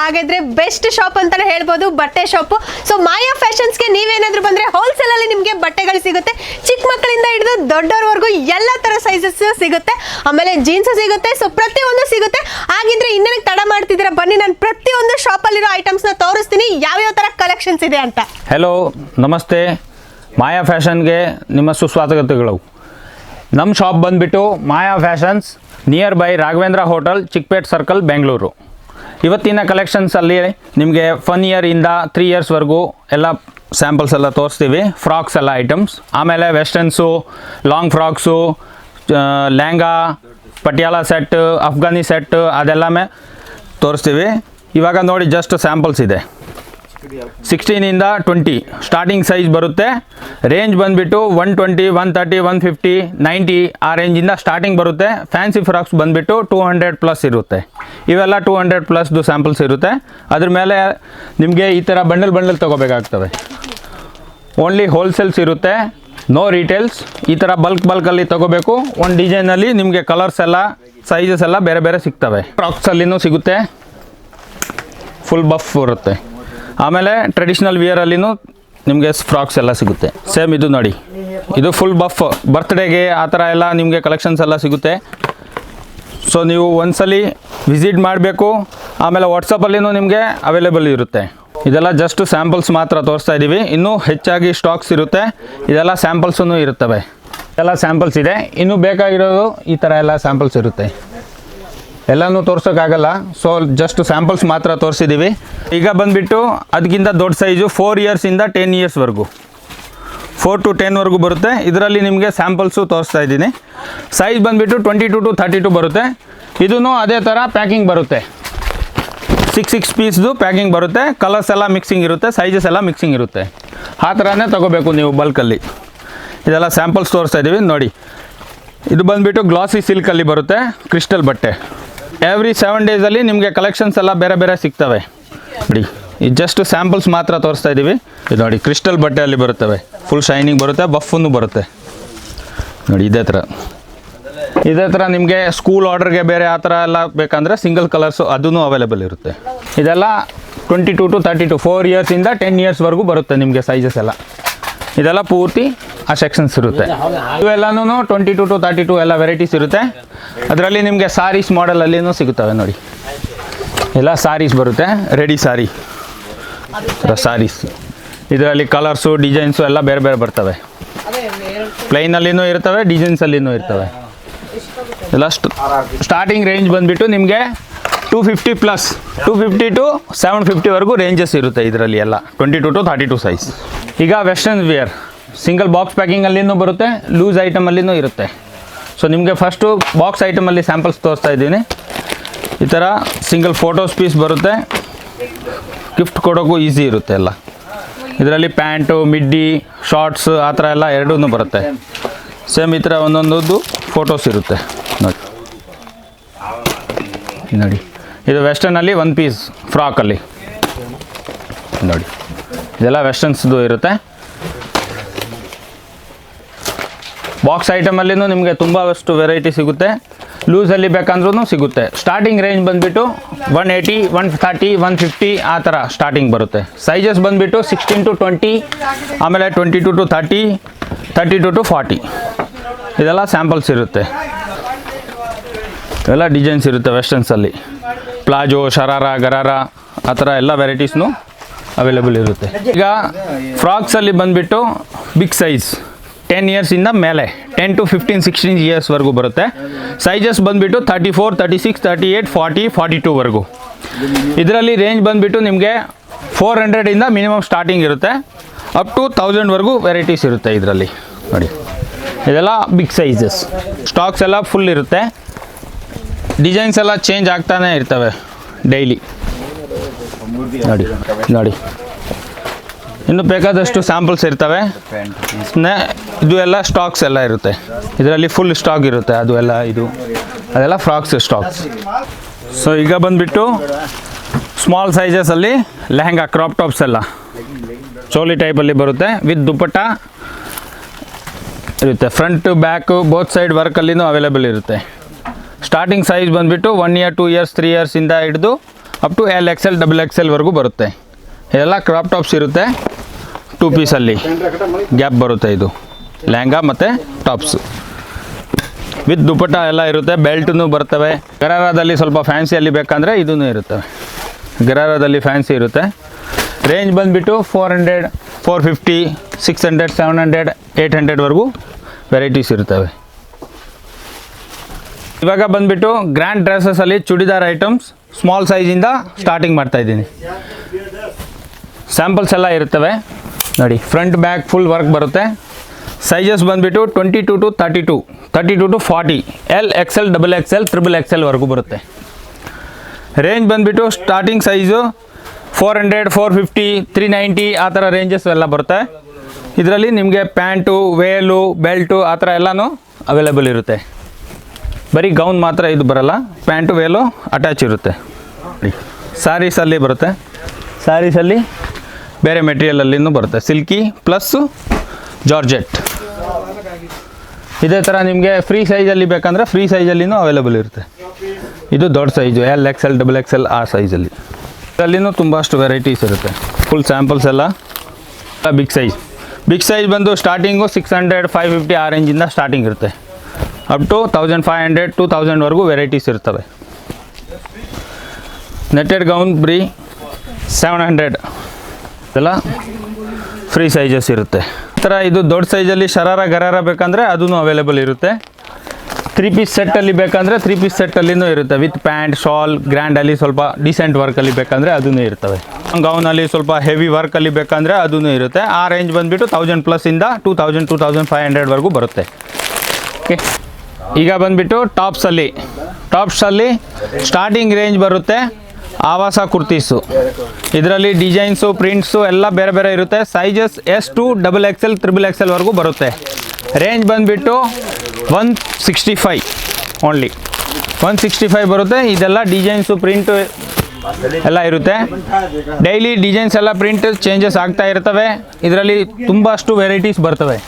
ಹಾಗಾದ್ರೆ best shop ಅಂತಾನೆ ಹೇಳ್ಬೋದು, ಬಟ್ಟೆ ಶಾಪ್. ಸೊ ಮಾಯಾ ಫ್ಯಾಷನ್ಸ್ಗೆ ನೀವೇನಾದ್ರೂ ಬಂದ್ರೆ ಹೋಲ್ಸೇಲ್ ಅಲ್ಲಿ ನಿಮಗೆ ಬಟ್ಟೆಗಳು ಸಿಗುತ್ತೆ. ಚಿಕ್ಕ ಮಕ್ಕಳಿಂದ ಹಿಡಿದು ದೊಡ್ಡವರವರೆಗೂ ಎಲ್ಲ ತರ ಸೈಜಸ್ ಸಿಗುತ್ತೆ. ಆಮೇಲೆ ಜೀನ್ಸ್ ಸಿಗುತ್ತೆ. ಸೊ ಪ್ರತಿಯೊಂದು ಸಿಗುತ್ತೆ. ಹಾಗಿದ್ರೆ ಇನ್ನೇನು ತಡ ಮಾಡ್ತಿದ್ದೀರಾ, ಬನ್ನಿ ನಾನು ಪ್ರತಿಯೊಂದು ಶಾಪ್ ಅಲ್ಲಿರೋ ಐಟಮ್ಸ್ ನ ತೋರಿಸ್ತೀನಿ, ಯಾವ್ಯಾವ ತರ ಕಲೆಕ್ಷನ್ಸ್ ಇದೆ ಅಂತ. ಹೆಲೋ, ನಮಸ್ತೆ. ಮಾಯಾ ಫ್ಯಾಷನ್ಗೆ ನಿಮ್ಮ ಸುಸ್ವಾಗತಗಳು. ನಮ್ಮ ಶಾಪ್ ಬಂದುಬಿಟ್ಟು Maya fashions, near by Raghavendra hotel, Chickpet circle, Bengaluru. ಇವತ್ತಿನ ಕಲೆಕ್ಷನ್ಸಲ್ಲಿ ನಿಮಗೆ 1 ಇಯರಿಂದ 3 ಇಯರ್ಸ್ವರೆಗೂ ಎಲ್ಲ ಸ್ಯಾಂಪಲ್ಸ್ ಎಲ್ಲ ತೋರಿಸ್ತೀವಿ. ಫ್ರಾಕ್ಸ್ ಎಲ್ಲ ಐಟಮ್ಸ್, ಆಮೇಲೆ westerns, long frocks, lehenga, Patiala set, Afghani set ಅದೆಲ್ಲ ತೋರಿಸ್ತೀವಿ. ಇವಾಗ ನೋಡಿ ಜಸ್ಟ್ ಸ್ಯಾಂಪಲ್ಸ್ ಇದೆ. 16ಇಂದ 20 ಸ್ಟಾರ್ಟಿಂಗ್ ಸೈಜ್ ಬರುತ್ತೆ. ರೇಂಜ್ ಬಂದುಬಿಟ್ಟು 120, 130, 150, 90 ಆ ರೇಂಜಿಂದ ಸ್ಟಾರ್ಟಿಂಗ್ ಬರುತ್ತೆ. ಫ್ಯಾನ್ಸಿ ಫ್ರಾಕ್ಸ್ ಬಂದುಬಿಟ್ಟು 200+ ಇರುತ್ತೆ. ಇವೆಲ್ಲ 200+ ಸ್ಯಾಂಪಲ್ಸ್ ಇರುತ್ತೆ. ಅದ್ರ ಮೇಲೆ ನಿಮಗೆ ಈ ಥರ ಬಂಡಲ್ ತೊಗೋಬೇಕಾಗ್ತವೆ. ಓನ್ಲಿ ಹೋಲ್ಸೇಲ್ಸ್ ಇರುತ್ತೆ, ನೋ ರೀಟೇಲ್ಸ್. ಈ ಥರ ಬಲ್ಕಲ್ಲಿ ತೊಗೋಬೇಕು. ಒಂದು ಡಿಸೈನಲ್ಲಿ ನಿಮಗೆ ಕಲರ್ಸ್ ಎಲ್ಲ, ಸೈಜಸ್ ಎಲ್ಲ ಬೇರೆ ಬೇರೆ ಸಿಗ್ತವೆ. ಫ್ರಾಕ್ಸಲ್ಲಿನೂ ಸಿಗುತ್ತೆ, ಫುಲ್ ಬಫ್ ಬರುತ್ತೆ. ಆಮೇಲೆ ಟ್ರೆಡಿಷ್ನಲ್ ವಿಯರಲ್ಲಿನೂ ನಿಮಗೆ ಫ್ರಾಕ್ಸ್ ಎಲ್ಲ ಸಿಗುತ್ತೆ. ಸೇಮ್ ಇದು ನೋಡಿ, ಇದು ಫುಲ್ ಬಫ್, ಬರ್ತ್ಡೇಗೆ ಆ ಥರ ಎಲ್ಲ ನಿಮಗೆ ಕಲೆಕ್ಷನ್ಸ್ ಎಲ್ಲ ಸಿಗುತ್ತೆ. ಸೊ ನೀವು ಒಂದ್ಸಲಿ ವಿಸಿಟ್ ಮಾಡಬೇಕು. ಆಮೇಲೆ ವಾಟ್ಸಪ್ಪಲ್ಲಿನೂ ನಿಮಗೆ ಅವೈಲೇಬಲ್ ಇರುತ್ತೆ. ಇದೆಲ್ಲ ಜಸ್ಟ್ ಸ್ಯಾಂಪಲ್ಸ್ ಮಾತ್ರ ತೋರಿಸ್ತಾ ಇದ್ದೀವಿ, ಇನ್ನೂ ಹೆಚ್ಚಾಗಿ ಸ್ಟಾಕ್ಸ್ ಇರುತ್ತೆ. ಇದೆಲ್ಲ ಸ್ಯಾಂಪಲ್ಸೂ ಇರುತ್ತವೆ. ಎಲ್ಲ ಸ್ಯಾಂಪಲ್ಸ್ ಇದೆ, ಇನ್ನೂ ಬೇಕಾಗಿರೋದು ಈ ಥರ ಎಲ್ಲ ಸ್ಯಾಂಪಲ್ಸ್ ಇರುತ್ತೆ. ಎಲ್ಲನೂ ತೋರ್ಸೋಕ್ಕಾಗಲ್ಲ, ಸೊ ಜಸ್ಟ್ ಸ್ಯಾಂಪಲ್ಸ್ ಮಾತ್ರ ತೋರಿಸಿದ್ದೀವಿ. ಈಗ ಬಂದುಬಿಟ್ಟು ಅದಕ್ಕಿಂತ ದೊಡ್ಡ ಸೈಜು 4 ಇಯರ್ಸಿಂದ 10 ಇಯರ್ಸ್ವರೆಗೂ, 4 to 10ವರೆಗೂ ಬರುತ್ತೆ. ಇದರಲ್ಲಿ ನಿಮಗೆ ಸ್ಯಾಂಪಲ್ಸು ತೋರಿಸ್ತಾ ಇದ್ದೀನಿ. ಸೈಜ್ ಬಂದುಬಿಟ್ಟು 22 to 32 ಬರುತ್ತೆ. ಇದೂ ಅದೇ ಥರ ಪ್ಯಾಕಿಂಗ್ ಬರುತ್ತೆ, 6 ಪೀಸ್ದು ಪ್ಯಾಕಿಂಗ್ ಬರುತ್ತೆ. ಕಲರ್ಸ್ ಎಲ್ಲ ಮಿಕ್ಸಿಂಗ್ ಇರುತ್ತೆ, ಸೈಜಸ್ ಎಲ್ಲ ಮಿಕ್ಸಿಂಗ್ ಇರುತ್ತೆ. ಆ ಥರನೇ ತೊಗೋಬೇಕು ನೀವು ಬಲ್ಕಲ್ಲಿ. ಇದೆಲ್ಲ ಸ್ಯಾಂಪಲ್ಸ್ ತೋರಿಸ್ತಾ ಇದ್ದೀವಿ ನೋಡಿ. ಇದು ಬಂದುಬಿಟ್ಟು ಗ್ಲಾಸಿ ಸಿಲ್ಕಲ್ಲಿ ಬರುತ್ತೆ, ಕ್ರಿಸ್ಟಲ್ ಬಟ್ಟೆ. ಎವ್ರಿ 7 ಡೇಸಲ್ಲಿ ನಿಮಗೆ ಕಲೆಕ್ಷನ್ಸ್ ಎಲ್ಲ ಬೇರೆ ಬೇರೆ ಸಿಗ್ತವೆ. ನೋಡಿ, ಇದು ಜಸ್ಟ್ ಸ್ಯಾಂಪಲ್ಸ್ ಮಾತ್ರ ತೋರಿಸ್ತಾ ಇದ್ದೀವಿ. ಇದು ನೋಡಿ, ಕ್ರಿಸ್ಟಲ್ ಬಟ್ಟೆಯಲ್ಲಿ ಬರುತ್ತವೆ, ಫುಲ್ ಶೈನಿಂಗ್ ಬರುತ್ತೆ, ಬಫ್ಫೂ ಬರುತ್ತೆ. ನೋಡಿ ಇದೇ ಥರ ನಿಮಗೆ ಸ್ಕೂಲ್ ಆರ್ಡರ್ಗೆ ಬೇರೆ ಆ ಥರ ಎಲ್ಲ ಬೇಕಂದರೆ ಸಿಂಗಲ್ ಕಲರ್ಸು ಅದೂ ಅವೈಲೇಬಲ್ ಇರುತ್ತೆ. ಇದೆಲ್ಲ 22 to 32, 4 ಇಯರ್ಸಿಂದ 10 ಇಯರ್ಸ್ವರೆಗೂ ಬರುತ್ತೆ ನಿಮಗೆ ಸೈಜಸ್ ಎಲ್ಲ. ಇದೆಲ್ಲ ಪೂರ್ತಿ ಆ ಸೆಕ್ಷನ್ಸ್ ಇರುತ್ತೆ. ಇವೆಲ್ಲನೂ 22 to 32 ಎಲ್ಲ ವೆರೈಟೀಸ್ ಇರುತ್ತೆ. ಅದರಲ್ಲಿ ನಿಮಗೆ ಸಾರೀಸ್ ಮಾಡೆಲಲ್ಲಿನೂ ಸಿಗುತ್ತವೆ ನೋಡಿ. ಎಲ್ಲ ಸಾರೀಸ್ ಬರುತ್ತೆ, ರೆಡಿ ಸಾರೀಸ್. ಇದರಲ್ಲಿ ಕಲರ್ಸು, ಡಿಸೈನ್ಸು ಎಲ್ಲ ಬೇರೆ ಬೇರೆ ಬರ್ತವೆ. ಪ್ಲೈನಲ್ಲಿನೂ ಇರ್ತವೆ, ಡಿಸೈನ್ಸಲ್ಲಿನೂ ಇರ್ತವೆ. ಎಲ್ಲ ಸ್ಟಾರ್ಟಿಂಗ್ ರೇಂಜ್ ಬಂದುಬಿಟ್ಟು ನಿಮಗೆ 250+, 250 to 750ವರೆಗೂ ರೇಂಜಸ್ ಇರುತ್ತೆ ಇದರಲ್ಲಿ ಎಲ್ಲ. 22 to 32 ಸೈಜ್. ಈಗ ವೆಸ್ಟರ್ನ್ ವಿಯರ್ ಸಿಂಗಲ್ ಬಾಕ್ಸ್ ಪ್ಯಾಕಿಂಗಲ್ಲಿನೂ ಬರುತ್ತೆ, ಲೂಸ್ ಐಟಮಲ್ಲಿನೂ ಇರುತ್ತೆ. ಸೊ ನಿಮಗೆ ಫಸ್ಟು ಬಾಕ್ಸ್ ಐಟಮಲ್ಲಿ ಸ್ಯಾಂಪಲ್ಸ್ ತೋರಿಸ್ತಾ ಇದ್ದೀನಿ. ಈ ಥರ ಸಿಂಗಲ್ ಫೋಟೋಸ್ ಪೀಸ್ ಬರುತ್ತೆ, ಗಿಫ್ಟ್ ಕೊಡೋಕ್ಕೂ ಈಸಿ ಇರುತ್ತೆ ಎಲ್ಲ. ಇದರಲ್ಲಿ ಪ್ಯಾಂಟು, ಮಿಡ್ಡಿ, ಶಾರ್ಟ್ಸ್ ಆ ಥರ ಎಲ್ಲ ಎರಡೂ ಬರುತ್ತೆ. ಸೇಮ್ ಈ ಥರ ಒಂದೊಂದು ಫೋಟೋಸ್ ಇರುತ್ತೆ ನೋಡಿ. ಇದು ವೆಸ್ಟರ್ನಲ್ಲಿ 1 ಪೀಸ್ ಫ್ರಾಕಲ್ಲಿ ನೋಡಿ. ಇದೆಲ್ಲ ವೆಸ್ಟರ್ನ್ಸ್ದು ಇರುತ್ತೆ. ಬಾಕ್ಸ್ ಐಟಮಲ್ಲಿನೂ ನಿಮಗೆ ತುಂಬಷ್ಟು ವೆರೈಟಿ ಸಿಗುತ್ತೆ. ಲೂಸಲ್ಲಿ ಬೇಕಂದ್ರೂ ಸಿಗುತ್ತೆ. ಸ್ಟಾರ್ಟಿಂಗ್ ರೇಂಜ್ ಬಂದುಬಿಟ್ಟು 180, 130, 150 ಆ ಥರ ಸ್ಟಾರ್ಟಿಂಗ್ ಬರುತ್ತೆ. ಸೈಜಸ್ ಬಂದುಬಿಟ್ಟು 16 to 20, ಆಮೇಲೆ 22 to 30, 32 to 40 ಇದೆಲ್ಲ ಸ್ಯಾಂಪಲ್ಸ್ ಇರುತ್ತೆ. ಇವೆಲ್ಲ ಡಿಸೈನ್ಸ್ ಇರುತ್ತೆ ವೆಸ್ಟರ್ನ್ಸಲ್ಲಿ. ಪ್ಲಾಜೋ, ಶರಾರ, ಗರಾರ ಆ ಥರ ಎಲ್ಲ ವೆರೈಟೀಸ್ನು ಅವೈಲೇಬಲ್ ಇರುತ್ತೆ. ಈಗ ಫ್ರಾಕ್ಸಲ್ಲಿ ಬಂದುಬಿಟ್ಟು ಬಿಗ್ ಸೈಜ್ 10 ಇಯರ್ಸಿಂದ ಮೇಲೆ 10 to 15, 16 ಇಯರ್ಸ್ವರೆಗೂ ಬರುತ್ತೆ. ಸೈಜಸ್ ಬಂದುಬಿಟ್ಟು 34, 36, 38, 40, 42ವರೆಗೂ. ಇದರಲ್ಲಿ ರೇಂಜ್ ಬಂದುಬಿಟ್ಟು ನಿಮಗೆ 400ಇಂದ ಮಿನಿಮಮ್ ಸ್ಟಾರ್ಟಿಂಗ್ ಇರುತ್ತೆ, ಅಪ್ ಟು 1000ವರೆಗೂ ವೆರೈಟೀಸ್ ಇರುತ್ತೆ ಇದರಲ್ಲಿ ನೋಡಿ. ಇದೆಲ್ಲ ಬಿಗ್ ಸೈಜಸ್. ಸ್ಟಾಕ್ಸ್ ಎಲ್ಲ ಫುಲ್ ಇರುತ್ತೆ. ಡಿಸೈನ್ಸ್ ಎಲ್ಲ ಚೇಂಜ್ ಆಗ್ತಾನೆ ಇರ್ತವೆ ಡೈಲಿ ನೋಡಿ. ಇನ್ನು ಬೇಕಾದಷ್ಟು ಸ್ಯಾಂಪಲ್ಸ್ ಇರ್ತವೆ. ಇದು ಎಲ್ಲ ಸ್ಟಾಕ್ಸ್ ಎಲ್ಲ ಇರುತ್ತೆ. ಇದರಲ್ಲಿ ಫುಲ್ ಸ್ಟಾಕ್ ಇರುತ್ತೆ. ಅದೆಲ್ಲ ಫ್ರಾಕ್ಸ್ ಸ್ಟಾಕ್ಸ್. ಸೊ ಈಗ ಬಂದುಬಿಟ್ಟು ಸ್ಮಾಲ್ ಸೈಜಸಲ್ಲಿ ಲೆಹಂಗಾ, ಕ್ರಾಪ್ ಟಾಪ್ಸ್ ಎಲ್ಲ ಚೋಲಿ ಟೈಪಲ್ಲಿ ಬರುತ್ತೆ, ವಿತ್ ದುಪ್ಪಟ್ಟ ಇರುತ್ತೆ. ಫ್ರಂಟ್ ಬ್ಯಾಕ್ ಬೋತ್ ಸೈಡ್ ವರ್ಕಲ್ಲಿನೂ ಅವೈಲೇಬಲ್ ಇರುತ್ತೆ. ಸ್ಟಾರ್ಟಿಂಗ್ ಸೈಜ್ ಬಂದುಬಿಟ್ಟು 1 year, 2 years, 3 yearsಯಿಂದ ಹಿಡಿದು up to L XL double ಎಕ್ಸೆಲ್ವರೆಗೂ ಬರುತ್ತೆ. ಇದೆಲ್ಲ ಕ್ರಾಪ್ ಟಾಪ್ಸ್ ಇರುತ್ತೆ. 2 ಪೀಸಲ್ಲಿ ಗ್ಯಾಪ್ ಬರುತ್ತೆ. ಇದು ಲೆಹಂಗಾ ಮತ್ತು ಟಾಪ್ಸು ವಿತ್ ದುಪಟ್ಟ ಎಲ್ಲ ಇರುತ್ತೆ. ಬೆಲ್ಟೂ ಬರ್ತವೆ. ಗರಾರಾದಲ್ಲಿ ಸ್ವಲ್ಪ ಫ್ಯಾನ್ಸಿಯಲ್ಲಿ ಬೇಕಂದರೆ ಇದೂ ಇರುತ್ತವೆ. ಗರಾರಾದಲ್ಲಿ ಫ್ಯಾನ್ಸಿ ಇರುತ್ತೆ. ರೇಂಜ್ ಬಂದುಬಿಟ್ಟು 400, 450, 600, 700, 800ವರೆಗೂ ವೆರೈಟೀಸ್ ಇರ್ತವೆ. ಇವಾಗ ಬಂದುಬಿಟ್ಟು ಗ್ರ್ಯಾಂಡ್ ಡ್ರೆಸ್ಸಸಲ್ಲಿ ಚೂಡಿದಾರ್ ಐಟಮ್ಸ್ ಸ್ಮಾಲ್ ಸೈಜಿಂದ ಸ್ಟಾರ್ಟಿಂಗ್ ಮಾಡ್ತಾಯಿದ್ದೀನಿ. ಸ್ಯಾಂಪಲ್ಸ್ ಎಲ್ಲ ಇರ್ತವೆ ನೋಡಿ. ಫ್ರಂಟ್ ಬ್ಯಾಕ್ ಫುಲ್ ವರ್ಕ್ ಬರುತ್ತೆ. ಸೈಜಸ್ ಬಂದುಬಿಟ್ಟು 22 to 32, 32 to 40, L XL double XL triple ಎಕ್ಸೆಲ್ವರೆಗೂ ಬರುತ್ತೆ. ರೇಂಜ್ ಬಂದುಬಿಟ್ಟು ಸ್ಟಾರ್ಟಿಂಗ್ ಸೈಜು 400, 450, 390 ಆ ಥರ ರೇಂಜಸ್ ಎಲ್ಲ ಬರುತ್ತೆ. ಇದರಲ್ಲಿ ನಿಮಗೆ ಪ್ಯಾಂಟು, ವೇಲು, ಬೆಲ್ಟು ಆ ಥರ ಎಲ್ಲನೂ ಅವೈಲೇಬಲ್ ಇರುತ್ತೆ. ಬರೀ ಗೌನ್ ಮಾತ್ರ ಇದು ಬರಲ್ಲ, ಪ್ಯಾಂಟು ವೇಲು ಅಟ್ಯಾಚ್ ಇರುತ್ತೆ. ಸ್ಯಾರೀಸಲ್ಲಿ ಬರುತ್ತೆ. ಸ್ಯಾರೀಸಲ್ಲಿ ಬೇರೆ ಮೆಟೀರಿಯಲಲ್ಲಿನೂ ಬರುತ್ತೆ. Silky plus georgette. ಇದೇ ಥರ ನಿಮಗೆ ಫ್ರೀ ಸೈಜಲ್ಲಿ ಬೇಕಂದರೆ ಫ್ರೀ ಸೈಜಲ್ಲಿನೂ ಅವೈಲೇಬಲ್ ಇರುತ್ತೆ. ಇದು ದೊಡ್ಡ size L XL double Excel ಆ ಸೈಜಲ್ಲಿ. ಇದರಲ್ಲಿನೂ ತುಂಬಷ್ಟು ವೆರೈಟೀಸ್ ಇರುತ್ತೆ. ಫುಲ್ ಸ್ಯಾಂಪಲ್ಸ್ ಎಲ್ಲ ಬಿಗ್ ಸೈಜ್. ಬಿಗ್ ಸೈಜ್ ಬಂದು ಸ್ಟಾರ್ಟಿಂಗು 600, 550 ಆ ರೇಂಜಿಂದ ಸ್ಟಾರ್ಟಿಂಗ್ ಇರುತ್ತೆ. ಅಪ್ ಟು 1500, 2000ವರೆಗೂ ವೆರೈಟೀಸ್ ಇರ್ತವೆ. ನೆಟ್ಟೆಡ್ ಗೌನ್ ಬ್ರೀ 700 ಇದೆಲ್ಲ ಫ್ರೀ ಸೈಜಸ್ ಇರುತ್ತೆ. ಈ ಥರ ಇದು ದೊಡ್ಡ ಸೈಜಲ್ಲಿ ಶರಾರ ಗರಾರ ಬೇಕಂದರೆ ಅದೂ ಅವೈಲೇಬಲ್ ಇರುತ್ತೆ. 3 ಪೀಸ್ ಸೆಟ್ಟಲ್ಲಿ ಬೇಕಂದರೆ 3 ಪೀಸ್ ಸೆಟ್ಟಲ್ಲಿನೂ ಇರುತ್ತೆ. ವಿತ್ ಪ್ಯಾಂಟ್, ಶಾಲ್, ಗ್ರ್ಯಾಂಡಲ್ಲಿ ಸ್ವಲ್ಪ ಡಿಸೆಂಟ್ ವರ್ಕಲ್ಲಿ ಬೇಕಂದರೆ ಅದೂ ಇರ್ತವೆ. ಗೌನಲ್ಲಿ ಸ್ವಲ್ಪ ಹೆವಿ ವರ್ಕಲ್ಲಿ ಬೇಕಂದರೆ ಅದೂ ಇರುತ್ತೆ. ಆ ರೇಂಜ್ ಬಂದುಬಿಟ್ಟು 1000+ 2000, 2500ವರೆಗೂ ಬರುತ್ತೆ. ಓಕೆ, ಈಗ ಬಂದುಬಿಟ್ಟು ಟಾಪ್ಸಲ್ಲಿ ಸ್ಟಾರ್ಟಿಂಗ್ ರೇಂಜ್ ಬರುತ್ತೆ. ಆವಾಸ ಕುರ್ತೀಸು. ಇದರಲ್ಲಿ ಡಿಸೈನ್ಸು, ಪ್ರಿಂಟ್ಸು ಎಲ್ಲ ಬೇರೆ ಬೇರೆ ಇರುತ್ತೆ. Sizes S to double XL triple ಎಕ್ಸೆಲ್ವರೆಗೂ ಬರುತ್ತೆ. ರೇಂಜ್ ಬಂದುಬಿಟ್ಟು 165 ಓನ್ಲಿ 165 ಬರುತ್ತೆ. ಇದೆಲ್ಲ ಡಿಸೈನ್ಸು, ಪ್ರಿಂಟು ಎಲ್ಲ ಇರುತ್ತೆ. ಡೈಲಿ ಡಿಸೈನ್ಸ್ ಎಲ್ಲ ಪ್ರಿಂಟ್ ಚೇಂಜಸ್ ಆಗ್ತಾ ಇರ್ತವೆ. ಇದರಲ್ಲಿ ತುಂಬಷ್ಟು ವೆರೈಟೀಸ್ ಬರ್ತವೆ.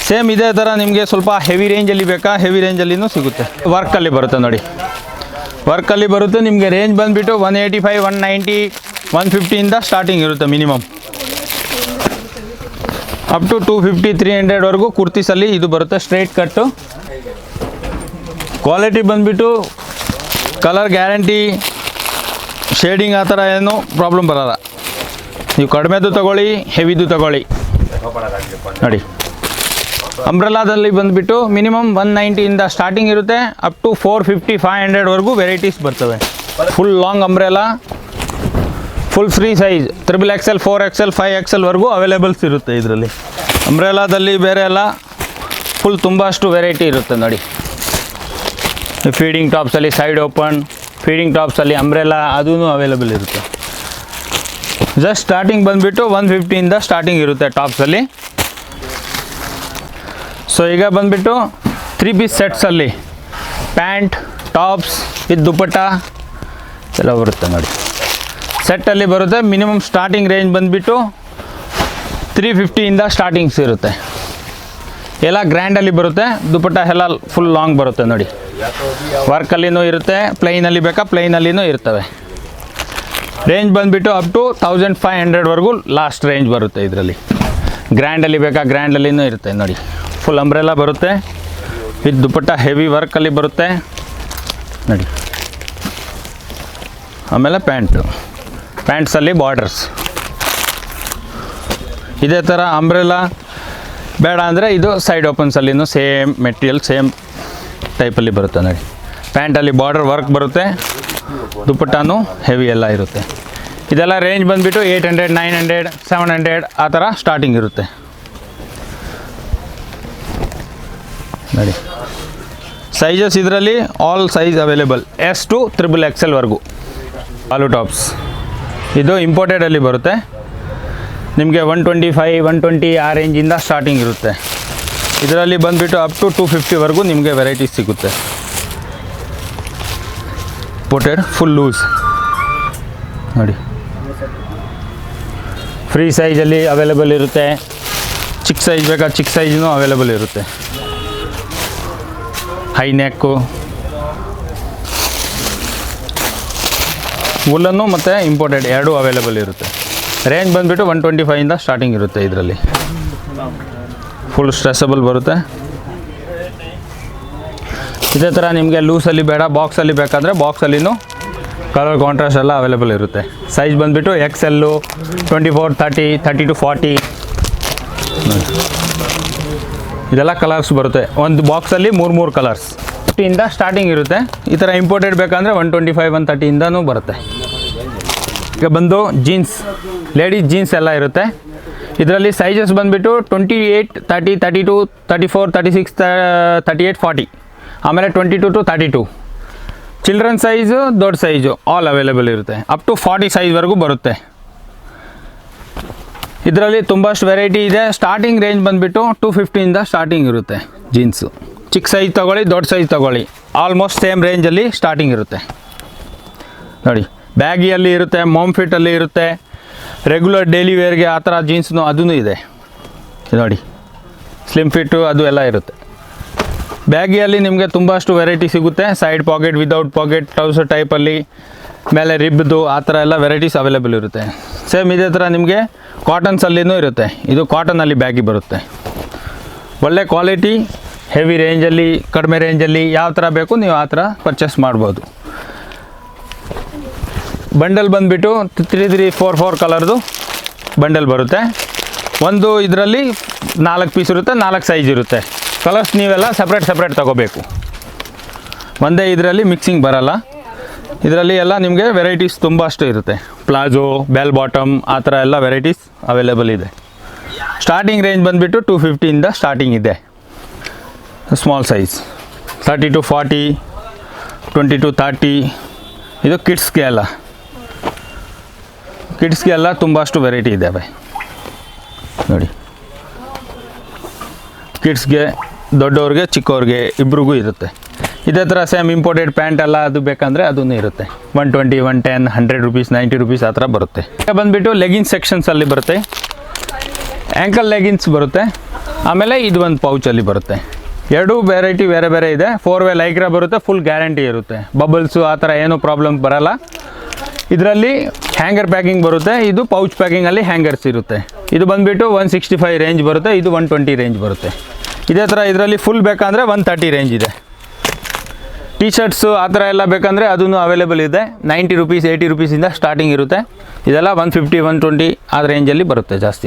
ಸೇಮ್ ಇದೇ ಥರ ನಿಮಗೆ ಸ್ವಲ್ಪ ಹೆವಿ ರೇಂಜಲ್ಲಿ ಬೇಕಾ, ಹೆವಿ ರೇಂಜಲ್ಲಿನೂ ಸಿಗುತ್ತೆ. ವರ್ಕಲ್ಲಿ ಬರುತ್ತೆ ನೋಡಿ. ವರ್ಕಲ್ಲಿ ಬರುತ್ತೆ. ನಿಮಗೆ ರೇಂಜ್ ಬಂದುಬಿಟ್ಟು 185, 190, 150ಇಂದ ಸ್ಟಾರ್ಟಿಂಗ್ ಇರುತ್ತೆ ಮಿನಿಮಮ್. ಅಪ್ ಟು 250, 300ವರೆಗೂ ಕುರ್ತೀಸಲ್ಲಿ ಇದು ಬರುತ್ತೆ. ಸ್ಟ್ರೈಟ್ ಕಟ್ಟು. ಕ್ವಾಲಿಟಿ ಬಂದುಬಿಟ್ಟು ಕಲರ್ ಗ್ಯಾರಂಟಿ, ಶೇಡಿಂಗ್ ಆ ಥರ ಏನೂ ಪ್ರಾಬ್ಲಮ್ ಬರೋಲ್ಲ. ನೀವು ಕಡಿಮೆದು ತೊಗೊಳ್ಳಿ, ಹೆವಿದು ತೊಗೊಳ್ಳಿ ನೋಡಿ. ಅಂಬ್ರೆಲಾದಲ್ಲಿ ಬಂದುಬಿಟ್ಟು ಮಿನಿಮಮ್ 190ಇಂದ ಸ್ಟಾರ್ಟಿಂಗ್ ಇರುತ್ತೆ. ಅಪ್ ಟು 450, 500ವರೆಗೂ ವೆರೈಟೀಸ್ ಬರ್ತವೆ. Full long umbrella, full free size triple Excel, 4XL, 5XLವರೆಗೂ ಅವೈಲೇಬಲ್ಸ್ ಇರುತ್ತೆ. ಇದರಲ್ಲಿ ಅಂಬ್ರೆಲಾದಲ್ಲಿ ಬೇರೆ ಎಲ್ಲ ಫುಲ್ ತುಂಬಷ್ಟು ವೆರೈಟಿ ಇರುತ್ತೆ ನೋಡಿ. ಫೀಡಿಂಗ್ ಟಾಪ್ಸಲ್ಲಿ ಸೈಡ್ ಓಪನ್, ಫೀಡಿಂಗ್ ಟಾಪ್ಸಲ್ಲಿ ಅಂಬ್ರೆಲಾ ಅದೂ ಅವೈಲೇಬಲ್ ಇರುತ್ತೆ. ಜಸ್ಟ್ ಸ್ಟಾರ್ಟಿಂಗ್ ಬಂದುಬಿಟ್ಟು 150ಇಂದ ಸ್ಟಾರ್ಟಿಂಗ್ ಇರುತ್ತೆ ಟಾಪ್ಸಲ್ಲಿ. ಸೊ ಈಗ ಬಂದುಬಿಟ್ಟು 3 ಪೀಸ್ ಸೆಟ್ಸಲ್ಲಿ ಪ್ಯಾಂಟ್, ಟಾಪ್ಸ್ ವಿತ್ ದುಪಟ್ಟ ಎಲ್ಲ ಬರುತ್ತೆ ನೋಡಿ. ಸೆಟ್ಟಲ್ಲಿ ಬರುತ್ತೆ. ಮಿನಿಮಮ್ ಸ್ಟಾರ್ಟಿಂಗ್ ರೇಂಜ್ ಬಂದುಬಿಟ್ಟು 350ಇಂದ ಸ್ಟಾರ್ಟಿಂಗ್ಸ್ ಇರುತ್ತೆ. ಎಲ್ಲ ಗ್ರ್ಯಾಂಡಲ್ಲಿ ಬರುತ್ತೆ. ದುಪಟ್ಟ ಎಲ್ಲ ಫುಲ್ ಲಾಂಗ್ ಬರುತ್ತೆ ನೋಡಿ. ವರ್ಕಲ್ಲಿನೂ ಇರುತ್ತೆ. ಪ್ಲೈನಲ್ಲಿ ಬೇಕಾ ಪ್ಲೈನಲ್ಲಿನೂ ಇರ್ತವೆ. ರೇಂಜ್ ಬಂದುಬಿಟ್ಟು ಅಪ್ ಟು 1500ವರೆಗೂ ಲಾಸ್ಟ್ ರೇಂಜ್ ಬರುತ್ತೆ. ಇದರಲ್ಲಿ ಗ್ರ್ಯಾಂಡಲ್ಲಿ ಬೇಕಾ ಗ್ರ್ಯಾಂಡಲ್ಲಿನೂ ಇರುತ್ತೆ ನೋಡಿ. ಫುಲ್ ಅಂಬ್ರೆಲಾ ಬರುತ್ತೆ ವಿತ್ ದುಪಟ್ಟ, ಹೆವಿ ವರ್ಕಲ್ಲಿ ಬರುತ್ತೆ ನೋಡಿ. ಆಮೇಲೆ ಪ್ಯಾಂಟ್ಸಲ್ಲಿ ಬಾರ್ಡರ್ಸ್. ಇದೇ ಥರ ಅಂಬ್ರೆಲಾ ಬೇಡ ಅಂದರೆ ಇದು ಸೈಡ್ ಓಪನ್ಸಲ್ಲಿನೂ ಸೇಮ್ ಮೆಟೀರಿಯಲ್, ಸೇಮ್ ಟೈಪಲ್ಲಿ ಬರುತ್ತೆ ನೋಡಿ. ಪ್ಯಾಂಟಲ್ಲಿ ಬಾರ್ಡರ್ ವರ್ಕ್ ಬರುತ್ತೆ. ದುಪಟ್ಟಾನು ಹೆವಿ ಎಲ್ಲ ಇರುತ್ತೆ. ಇದೆಲ್ಲ ರೇಂಜ್ ಬಂದುಬಿಟ್ಟು 800, 900, 700 ಆ ಥರ ಸ್ಟಾರ್ಟಿಂಗ್ ಇರುತ್ತೆ ನೋಡಿ. ಸೈಜಸ್ ಇದರಲ್ಲಿ all size available. S to triple ಎಕ್ಸೆಲ್ವರೆಗೂ. ಆಲೂ ಟಾಪ್ಸ್ ಇದು ಇಂಪೋರ್ಟೆಡಲ್ಲಿ ಬರುತ್ತೆ. ನಿಮಗೆ 125, 120 ಆ ರೇಂಜಿಂದ ಸ್ಟಾರ್ಟಿಂಗ್ ಇರುತ್ತೆ. ಇದರಲ್ಲಿ ಬಂದುಬಿಟ್ಟು ಅಪ್ ಟು 250ವರೆಗೂ ನಿಮಗೆ ವೆರೈಟೀಸ್ ಸಿಗುತ್ತೆ. ಇಂಪೋರ್ಟೆಡ್ ಫುಲ್ ಲೂಸ್ ನೋಡಿ. ಫ್ರೀ ಸೈಜಲ್ಲಿ ಅವೈಲೇಬಲ್ ಇರುತ್ತೆ. ಚಿಕ್ಕ ಸೈಜ್ ಬೇಕಾ ಚಿಕ್ಕ ಸೈಜ್ನೂ ಅವೈಲೇಬಲ್ ಇರುತ್ತೆ. ಹೈ ನೆಕ್ಕು ವುಲ್ಲನ್ನು ಮತ್ತು ಇಂಪೋರ್ಟೆಡ್ ಎರಡೂ ಅವೈಲೇಬಲ್ ಇರುತ್ತೆ. ರೇಂಜ್ ಬಂದುಬಿಟ್ಟು 125ಇಂದ ಸ್ಟಾರ್ಟಿಂಗ್ ಇರುತ್ತೆ. ಇದರಲ್ಲಿ ಫುಲ್ ಸ್ಟ್ರೆಸಬಲ್ ಬರುತ್ತೆ. ಇದೇ ಥರ ನಿಮಗೆ ಲೂಸಲ್ಲಿ ಬೇಡ, ಬಾಕ್ಸಲ್ಲಿ ಬೇಕಾದರೆ ಬಾಕ್ಸಲ್ಲಿನೂ ಕಲರ್ ಕಾಂಟ್ರಾಸ್ಟ್ ಎಲ್ಲ ಅವೈಲೇಬಲ್ ಇರುತ್ತೆ. ಸೈಜ್ ಬಂದುಬಿಟ್ಟು XL, 24, 30, 30 to 40 ಇದೆಲ್ಲ ಕಲರ್ಸ್ ಬರುತ್ತೆ. ಒಂದು ಬಾಕ್ಸಲ್ಲಿ 3 ಕಲರ್ಸ್. 50ಇಂದ ಸ್ಟಾರ್ಟಿಂಗ್ ಇರುತ್ತೆ. ಈ ಥರ ಇಂಪೋರ್ಟೆಡ್ ಬೇಕಂದರೆ 125, 130ಇಂದನೂ ಬರುತ್ತೆ. ಈಗ ಬಂದು ಜೀನ್ಸ್, ಲೇಡೀಸ್ ಜೀನ್ಸ್ ಎಲ್ಲ ಇರುತ್ತೆ. ಇದರಲ್ಲಿ ಸೈಜಸ್ ಬಂದುಬಿಟ್ಟು 28, 30, 32, 34, 36, 38, 40, ಆಮೇಲೆ 22 to 32. ಚಿಲ್ಡ್ರನ್ ಸೈಜು, ದೊಡ್ಡ ಸೈಜು ಆಲ್ ಅವೈಲೇಬಲ್ ಇರುತ್ತೆ. ಅಪ್ ಟು 40 ಸೈಜ್ವರೆಗೂ ಬರುತ್ತೆ. ಇದರಲ್ಲಿ ತುಂಬಷ್ಟು ವೆರೈಟಿ ಇದೆ. ಸ್ಟಾರ್ಟಿಂಗ್ ರೇಂಜ್ ಬಂದುಬಿಟ್ಟು 250ಇಂದ ಸ್ಟಾರ್ಟಿಂಗ್ ಇರುತ್ತೆ ಜೀನ್ಸು. ಚಿಕ್ಕ ಸೈಜ್ ತೊಗೊಳ್ಳಿ, ದೊಡ್ಡ ಸೈಜ್ ತೊಗೊಳ್ಳಿ, ಆಲ್ಮೋಸ್ಟ್ ಸೇಮ್ ರೇಂಜಲ್ಲಿ ಸ್ಟಾರ್ಟಿಂಗ್ ಇರುತ್ತೆ. ನೋಡಿ, ಬ್ಯಾಗಿಯಲ್ಲಿ ಇರುತ್ತೆ, ಮಾಮ್ ಫಿಟ್ಟಲ್ಲಿ ಇರುತ್ತೆ, ರೆಗ್ಯುಲರ್ ಡೈಲಿ ವೇರ್ಗೆ ಆ ಥರ ಜೀನ್ಸ್ನು ಅದೂ ಇದೆ. ನೋಡಿ, ಸ್ಲಿಮ್ ಫಿಟ್ಟು ಅದು ಎಲ್ಲ ಇರುತ್ತೆ. ಬ್ಯಾಗಿಯಲ್ಲಿ ನಿಮಗೆ ತುಂಬಷ್ಟು ವೆರೈಟಿ ಸಿಗುತ್ತೆ. Side pocket, without pocket, trouser ಟೈಪಲ್ಲಿ, ಮೇಲೆ ರಿಬ್ದು ಆ ಥರ ಎಲ್ಲ ವೆರೈಟೀಸ್ ಅವೈಲೇಬಲ್ ಇರುತ್ತೆ. ಸೇಮ್ ಇದೇ ಥರ ನಿಮಗೆ ಕಾಟನ್ಸಲ್ಲಿನೂ ಇರುತ್ತೆ. ಇದು ಕಾಟನಲ್ಲಿ ಬ್ಯಾಗಿ ಬರುತ್ತೆ. ಒಳ್ಳೆ ಕ್ವಾಲಿಟಿ, ಹೆವಿ ರೇಂಜಲ್ಲಿ, ಕಡಿಮೆ ರೇಂಜಲ್ಲಿ ಯಾವ ಥರ ಬೇಕು ನೀವು ಆ ಥರ ಪರ್ಚೇಸ್ ಮಾಡ್ಬೋದು. ಬಂಡಲ್ ಬಂದುಬಿಟ್ಟು 3, 4 ಕಲರ್ದು ಬಂಡಲ್ ಬರುತ್ತೆ. ಒಂದು ಇದರಲ್ಲಿ 4 ಪೀಸ್ ಇರುತ್ತೆ, 4 ಸೈಜ್ ಇರುತ್ತೆ. ಕಲರ್ಸ್ ನೀವೆಲ್ಲ ಸಪ್ರೇಟ್ ತೊಗೋಬೇಕು. ಒಂದೇ ಇದರಲ್ಲಿ ಮಿಕ್ಸಿಂಗ್ ಬರಲ್ಲ. ಇದರಲ್ಲಿ ಎಲ್ಲ ನಿಮಗೆ ವೆರೈಟೀಸ್ ತುಂಬ ಅಷ್ಟು ಇರುತ್ತೆ. ಪ್ಲಾಜೋ, ಬೆಲ್ ಬಾಟಮ್ ಆ ಥರ ಎಲ್ಲ ವೆರೈಟೀಸ್ ಅವೈಲೇಬಲ್ ಇದೆ. ಸ್ಟಾರ್ಟಿಂಗ್ ರೇಂಜ್ ಬಂದುಬಿಟ್ಟು 250ಇಂದ ಸ್ಟಾರ್ಟಿಂಗ್ ಇದೆ. Small size 30 to 40, 20 to 30. ಇದು ಕಿಡ್ಸ್ಗೆ ಎಲ್ಲ ತುಂಬಷ್ಟು ವೆರೈಟಿ ಇದ್ದಾವೆ. ನೋಡಿ, ಕಿಡ್ಸ್ಗೆ, ದೊಡ್ಡವ್ರಿಗೆ, ಚಿಕ್ಕವ್ರಿಗೆ ಇಬ್ರಿಗೂ ಇರುತ್ತೆ. ಇದೇ ಥರ ಸೇಮ್ ಇಂಪೋರ್ಟೆಡ್ ಪ್ಯಾಂಟ್ ಎಲ್ಲ ಅದು ಬೇಕಂದರೆ ಅದೂ ಇರುತ್ತೆ. 120, 110, 100 rupees, 90 rupees ಆ ಥರ ಬರುತ್ತೆ. ಈಗ ಬಂದುಬಿಟ್ಟು ಲೆಗಿನ್ಸ್ ಸೆಕ್ಷನ್ಸಲ್ಲಿ ಬರುತ್ತೆ. ಆ್ಯಂಕಲ್ ಲೆಗಿನ್ಸ್ ಬರುತ್ತೆ. ಆಮೇಲೆ ಇದು ಒಂದು ಪೌಚಲ್ಲಿ ಬರುತ್ತೆ. ಎರಡೂ ವೆರೈಟಿ ಬೇರೆ ಬೇರೆ ಇದೆ. 4 ವೇ ಲೈಕ್ರಾ ಬರುತ್ತೆ, ಫುಲ್ ಗ್ಯಾರಂಟಿ ಇರುತ್ತೆ. ಬಬಲ್ಸು ಆ ಥರ ಏನೂ ಪ್ರಾಬ್ಲಮ್ ಬರೋಲ್ಲ. ಇದರಲ್ಲಿ ಹ್ಯಾಂಗರ್ ಪ್ಯಾಕಿಂಗ್ ಬರುತ್ತೆ. ಇದು ಪೌಚ್ ಪ್ಯಾಕಿಂಗಲ್ಲಿ ಹ್ಯಾಂಗರ್ಸ್ ಇರುತ್ತೆ. ಇದು ಬಂದುಬಿಟ್ಟು 165 ರೇಂಜ್ ಬರುತ್ತೆ. ಇದು 120 ರೇಂಜ್ ಬರುತ್ತೆ. ಇದೇ ಥರ ಇದರಲ್ಲಿ ಫುಲ್ ಬೇಕಂದರೆ 130 ರೇಂಜ್ ಇದೆ. ಟೀ ಶರ್ಟ್ಸು ಆ ಥರ ಎಲ್ಲ ಬೇಕಂದರೆ ಅದೂ ಅವೈಲೇಬಲ್ ಇದೆ. 90 rupees, 80 rupees ಇಂದ ಸ್ಟಾರ್ಟಿಂಗ್ ಇರುತ್ತೆ. ಇದೆಲ್ಲ 150, 120 ಆ ರೇಂಜಲ್ಲಿ ಬರುತ್ತೆ ಜಾಸ್ತಿ.